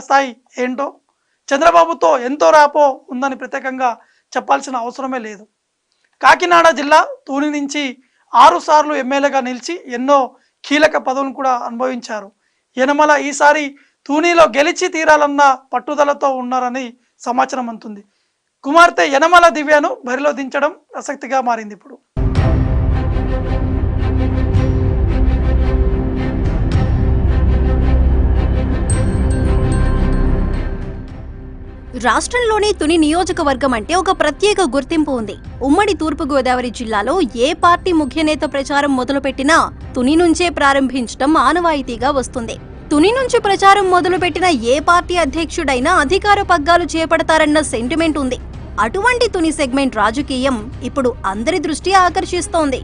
స్థాయి ఏంటో, చంద్రబాబుతో ఎంతో రాపో ఉందని ప్రత్యేకంగా చెప్పాల్సిన అవసరమే లేదు. కాకినాడ జిల్లా తూని నుంచి 6 సార్లు ఎమ్మెల్యేగా నిలిచి ఎన్నో కీలక పదవులను కూడా అనుభవించారు. యనమల ఈసారి తూనీలో గెలిచి తీరాలన్న పట్టుదలతో ఉన్నారని సమాచారం అందుతుంది. కుమార్తె యనమల దివ్యను బరిలో దించడం ఆసక్తిగా మారింది. ఇప్పుడు రాష్ట్రంలోని తుని నియోజకవర్గం అంటే ఒక ప్రత్యేక గుర్తింపు ఉంది. ఉమ్మడి తూర్పుగోదావరి జిల్లాలో ఏ పార్టీ ముఖ్య నేత ప్రచారం మొదలుపెట్టినా తుని నుంచే ప్రారంభించడం ఆనవాయితీగా వస్తుంది. తుని నుంచి ప్రచారం మొదలుపెట్టిన ఏ పార్టీ అధ్యక్షుడైనా అధికార పగ్గాలు చేపడతారన్న సెంటిమెంట్ ఉంది. అటువంటి తుని సెగ్మెంట్ రాజకీయం ఇప్పుడు అందరి దృష్టి ఆకర్షిస్తోంది.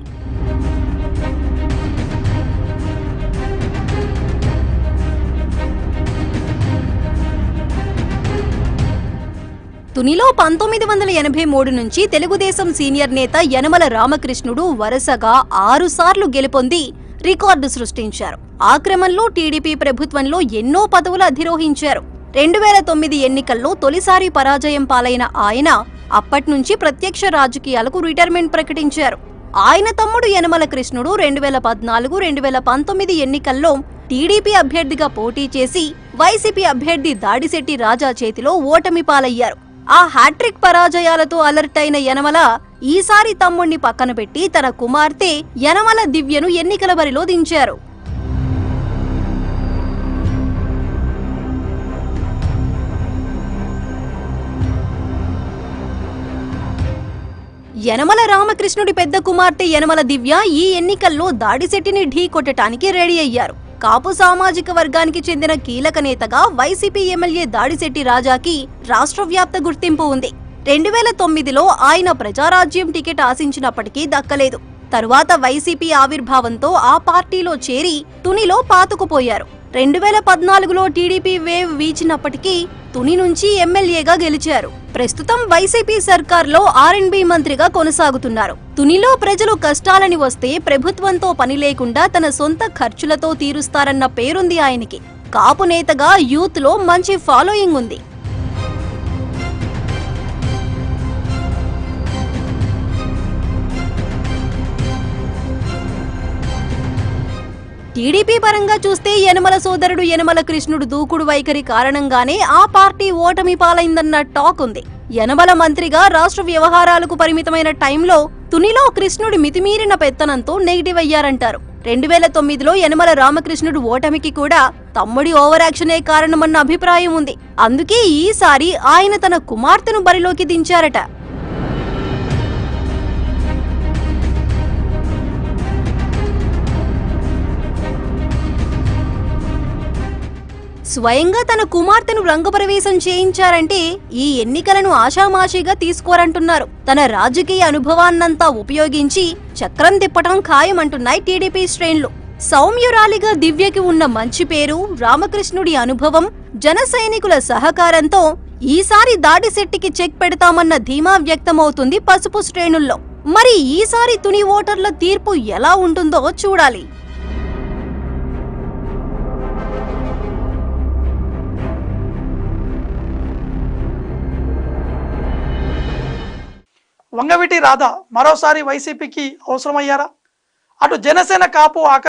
తునిలో 1983 నుంచి తెలుగుదేశం సీనియర్ నేత యనమల రామకృష్ణుడు వరుసగా 6 సార్లు గెలుపొంది రికార్డు సృష్టించారు. ఆ క్రమంలో టీడీపీ ప్రభుత్వంలో ఎన్నో పదవులు అధిరోహించారు. 2009 ఎన్నికల్లో తొలిసారి పరాజయం పాలైన ఆయన అప్పట్నుంచి ప్రత్యక్ష రాజకీయాలకు రిటైర్మెంట్ ప్రకటించారు. ఆయన తమ్ముడు యనమల కృష్ణుడు 2014, 2019 ఎన్నికల్లో టీడీపీ అభ్యర్థిగా పోటీ చేసి వైసీపీ అభ్యర్థి దాడిశెట్టి రాజా చేతిలో ఓటమి పాలయ్యారు. ఆ హ్యాట్రిక్ పరాజయాలతో అలర్ట్ అయిన యనమల ఈసారి తమ్ముణ్ణి పక్కన పెట్టి తన కుమార్తె యనమల దివ్యను ఎన్నికల బరిలో దించారు. యనమల రామకృష్ణుడి పెద్ద కుమార్తె యనమల దివ్య ఈ ఎన్నికల్లో దాడిశెట్టిని ఢీ కొట్టడానికి రెడీ అయ్యారు. కాపు సామాజిక వర్గానికి చెందిన కీలక నేతగా వైసీపీ ఎమ్మెల్యే దాడిశెట్టి రాజాకి రాష్ట్ర వ్యాప్త గుర్తింపు ఉంది. 2009లో ఆయన ప్రజారాజ్యం టికెట్ ఆశించినప్పటికీ దక్కలేదు. తరువాత వైసీపీ ఆవిర్భావంతో ఆ పార్టీలో చేరి తునిలో పాతుకుపోయారు. 2014లో టీడీపీ వేవ్ వీచినప్పటికీ తుని నుంచి ఎమ్మెల్యేగా గెలిచారు. ప్రస్తుతం వైసీపీ సర్కార్లో R&B మంత్రిగా కొనసాగుతున్నారు. తునిలో ప్రజలు కష్టాలని వస్తే ప్రభుత్వంతో పని లేకుండా తన సొంత ఖర్చులతో తీరుస్తారన్న పేరుంది ఆయనకి. కాపు నేతగా యూత్ లో మంచి ఫాలోయింగ్ ఉంది. టీడీపీ పరంగా చూస్తే యనమల సోదరుడు యనమల కృష్ణుడు దూకుడు వైఖరి కారణంగానే ఆ పార్టీ ఓటమి పాలైందన్న టాక్ ఉంది. యనమల మంత్రిగా రాష్ట్ర వ్యవహారాలకు పరిమితమైన టైంలో తునిలో కృష్ణుడి మితిమీరిన పెత్తనంతో నెగిటివ్ అయ్యారంటారు. 2009లో యనమల రామకృష్ణుడు ఓటమికి కూడా తమ్ముడి ఓవర్ యాక్షనే కారణమన్న అభిప్రాయం ఉంది. అందుకే ఈసారి ఆయన తన కుమార్తెను బరిలోకి దించారట. స్వయంగా తన కుమార్తెను రంగప్రవేశం చేయించారంటే ఈ ఎన్నికలను ఆషామాషీగా తీసుకోరంటున్నారు. తన రాజకీయ అనుభవాన్నంతా ఉపయోగించి చక్రం తిప్పటం ఖాయమంటున్నాయి టీడీపీ శ్రేణులు. సౌమ్యురాలిగా దివ్యకి ఉన్న మంచి పేరు, రామకృష్ణుడి అనుభవం, జన సైనికుల సహకారంతో ఈసారి దాడిశెట్టికి చెక్ పెడతామన్న ధీమా వ్యక్తమవుతుంది పసుపు శ్రేణుల్లో. మరి ఈసారి తుని ఓటర్ల తీర్పు ఎలా ఉంటుందో చూడాలి. వంగవీటి రాధా మరోసారి వైసీపీకి అవసరమయ్యారా? అటు జనసేన కాపు